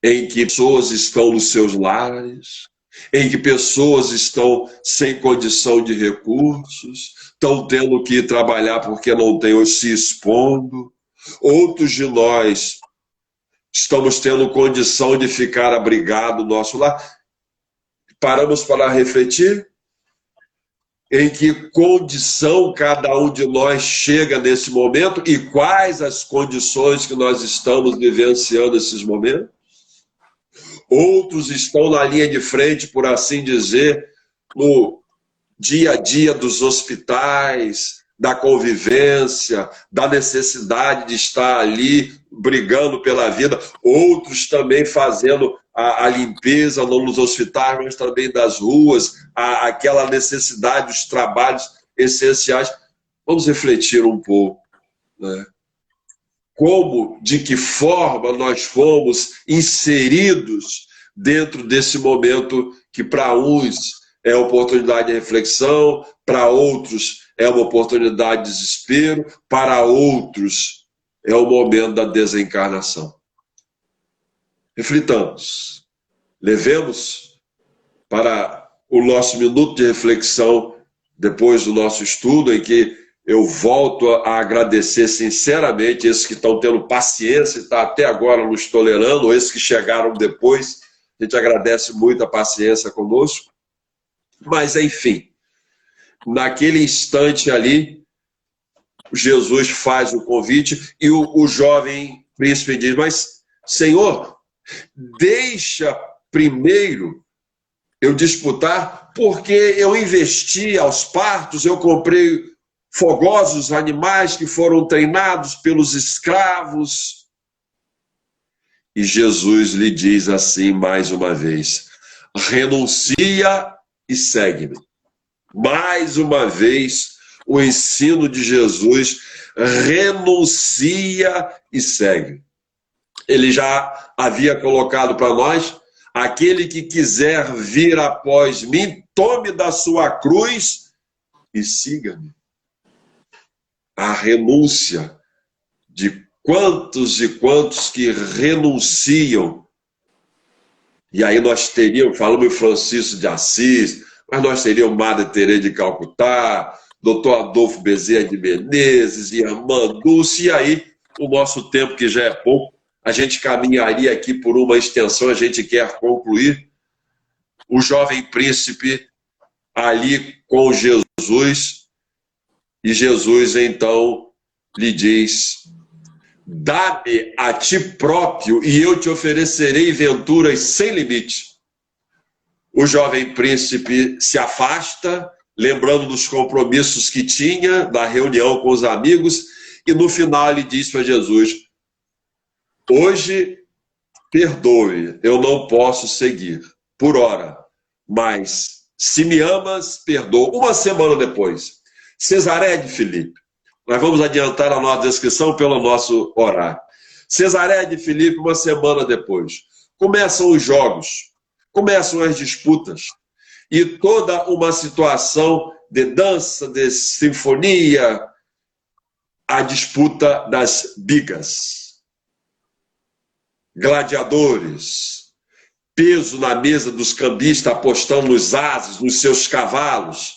Speaker 2: em que pessoas estão nos seus lares, em que pessoas estão sem condição de recursos, estão tendo que trabalhar porque não têm se expondo. Outros de nós estamos tendo condição de ficar abrigado no nosso lar. Paramos para refletir em que condição cada um de nós chega nesse momento e quais as condições que nós estamos vivenciando nesses momentos. Outros estão na linha de frente, por assim dizer, no dia a dia dos hospitais, da convivência, da necessidade de estar ali brigando pela vida. Outros também fazendo a limpeza, não nos hospitais, mas também das ruas, aquela necessidade dos trabalhos essenciais. Vamos refletir um pouco, né? Como, de que forma nós fomos inseridos dentro desse momento que para uns é oportunidade de reflexão, para outros é uma oportunidade de desespero, para outros é o momento da desencarnação. Reflitamos, levemos para o nosso minuto de reflexão depois do nosso estudo, em que eu volto a agradecer sinceramente esses que estão tendo paciência e estão até agora nos tolerando, esses que chegaram depois, a gente agradece muito a paciência conosco. Mas, enfim, naquele instante ali, Jesus faz o convite e o jovem príncipe diz, mas, Senhor, deixa primeiro eu disputar, porque eu investi aos partos, eu comprei fogosos animais que foram treinados pelos escravos. E Jesus lhe diz assim mais uma vez, renuncia e segue-me. Mais uma vez, o ensino de Jesus, renuncia e segue. Ele já havia colocado para nós, aquele que quiser vir após mim, tome da sua cruz e siga-me. A renúncia de quantos e quantos que renunciam. E aí nós teríamos, falamos em Francisco de Assis, mas nós teríamos Madre Teresa de Calcutá, Dr. Adolfo Bezerra de Menezes, Irmã Dulce, e aí o nosso tempo, que já é pouco, a gente caminharia aqui por uma extensão, a gente quer concluir. O jovem príncipe ali com Jesus, e Jesus então lhe diz, dá-me a ti próprio e eu te oferecerei venturas sem limite. O jovem príncipe se afasta, lembrando dos compromissos que tinha, da reunião com os amigos, e no final ele diz para Jesus, hoje, perdoe, eu não posso seguir, por hora, mas se me amas, perdoa. Uma semana depois, Cesareia de Filipe, nós vamos adiantar a nossa descrição pelo nosso horário. Cesareia de Filipe, uma semana depois, começam os jogos, começam as disputas, e toda uma situação de dança, de sinfonia, a disputa das bigas. Gladiadores, peso na mesa dos cambistas apostando nos ases, nos seus cavalos,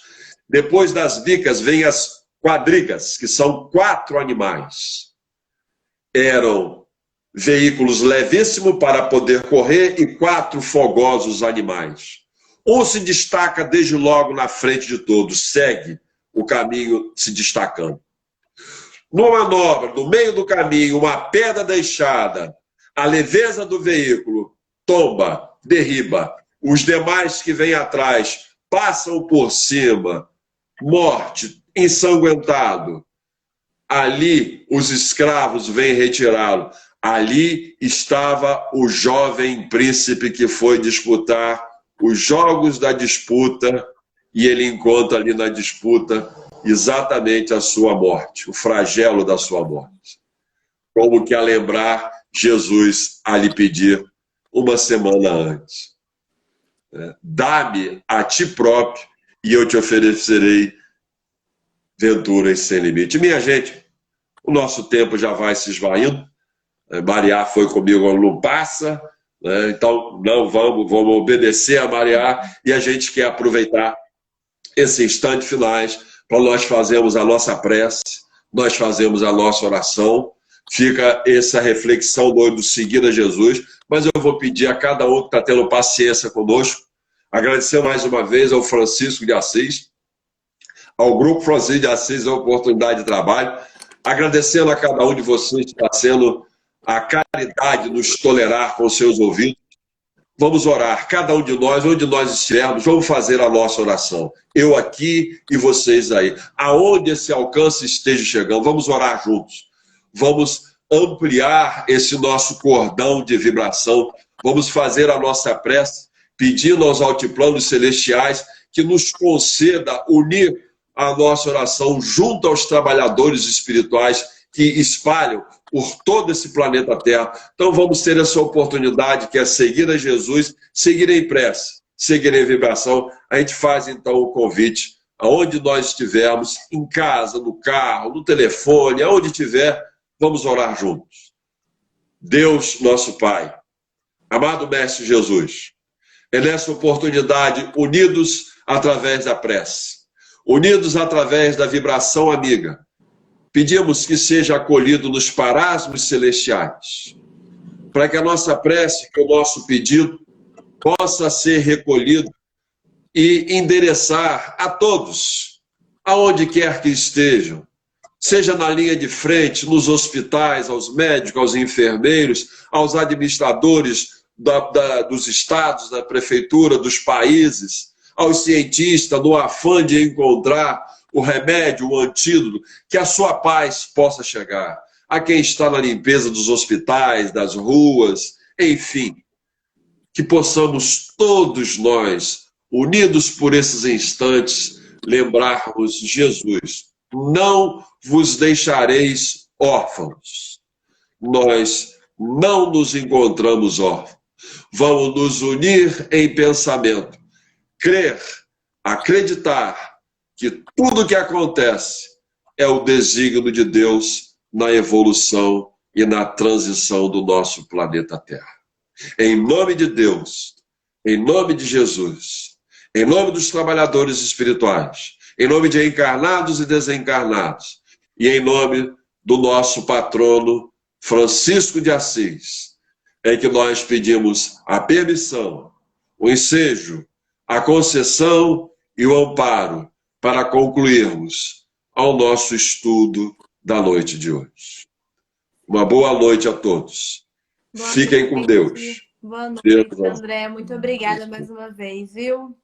Speaker 2: Depois das bicas vêm as quadrigas, que são 4 animais. Eram veículos levíssimos para poder correr e 4 fogosos animais. Um se destaca desde logo na frente de todos, segue o caminho se destacando. Numa manobra, no meio do caminho, uma pedra deixada, a leveza do veículo tomba, derriba. Os demais que vêm atrás passam por cima, morte, ensanguentado. Ali os escravos vêm retirá-lo. Ali estava o jovem príncipe que foi disputar os jogos da disputa e ele encontra ali na disputa exatamente a sua morte, o flagelo da sua morte. Como que a lembrar Jesus a lhe pedir uma semana antes. Dá-me a ti próprio e eu te oferecerei venturas sem limite. Minha gente, o nosso tempo já vai se esvaindo. Mariá foi comigo, não passa, né? Então não vamos obedecer a Mariá e a gente quer aproveitar esse instante finais para nós fazermos a nossa prece, nós fazemos a nossa oração. Fica essa reflexão do seguir a Jesus, mas eu vou pedir a cada um que está tendo paciência conosco, agradecer mais uma vez ao Francisco de Assis, ao Grupo Francisco de Assis, a oportunidade de trabalho, agradecendo a cada um de vocês que está sendo a caridade de nos tolerar com seus ouvidos. Vamos orar, cada um de nós, onde nós estivermos, vamos fazer a nossa oração. Eu aqui e vocês aí. Aonde esse alcance esteja chegando, vamos orar juntos. Vamos ampliar esse nosso cordão de vibração. Vamos fazer a nossa prece, pedindo aos altiplanos celestiais que nos conceda unir a nossa oração junto aos trabalhadores espirituais que espalham por todo esse planeta Terra. Então vamos ter essa oportunidade que é seguir a Jesus, seguir em prece, seguir em vibração. A gente faz então o convite, aonde nós estivermos, em casa, no carro, no telefone, aonde estiver, vamos orar juntos. Deus, nosso Pai, amado Mestre Jesus, é nessa oportunidade, unidos através da prece, unidos através da vibração amiga, pedimos que seja acolhido nos parasmos celestiais, para que a nossa prece, que o nosso pedido, possa ser recolhido e endereçar a todos, aonde quer que estejam, seja na linha de frente, nos hospitais, aos médicos, aos enfermeiros, aos administradores dos estados, da prefeitura, dos países, aos cientistas, no afã de encontrar o remédio, o antídoto, que a sua paz possa chegar a quem está na limpeza dos hospitais, das ruas, enfim, que possamos todos nós, unidos por esses instantes, lembrarmos Jesus. Não vos deixareis órfãos. Nós não nos encontramos órfãos. Vamos nos unir em pensamento, crer, acreditar que tudo que acontece é o desígnio de Deus na evolução e na transição do nosso planeta Terra. Em nome de Deus, em nome de Jesus, em nome dos trabalhadores espirituais, em nome de encarnados e desencarnados, e em nome do nosso patrono Francisco de Assis, é que nós pedimos a permissão, o ensejo, a concessão e o amparo para concluirmos ao nosso estudo da noite de hoje. Uma boa noite a todos. Fiquem com Deus.
Speaker 1: Boa noite,
Speaker 2: Deus,
Speaker 1: André. Muito obrigada mais uma vez, viu?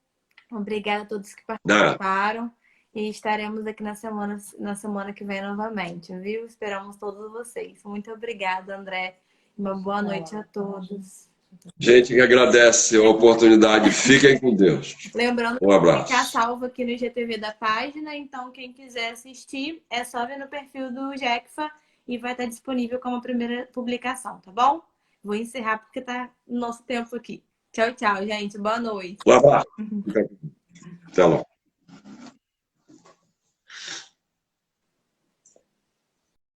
Speaker 1: Obrigada a todos que participaram. E estaremos aqui na semana que vem novamente, viu? Esperamos todos vocês. Muito obrigada, André. Uma boa noite a todos.
Speaker 2: Gente que agradece a oportunidade. Fiquem com Deus.
Speaker 1: Lembrando
Speaker 2: Um abraço.
Speaker 1: que ficar salvo aqui no IGTV da página, então quem quiser assistir é só ver no perfil do Jequfa e vai estar disponível como a primeira publicação, tá bom? Vou encerrar porque tá no nosso tempo aqui. Tchau, tchau, gente. Boa noite.
Speaker 2: Um abraço. Até logo.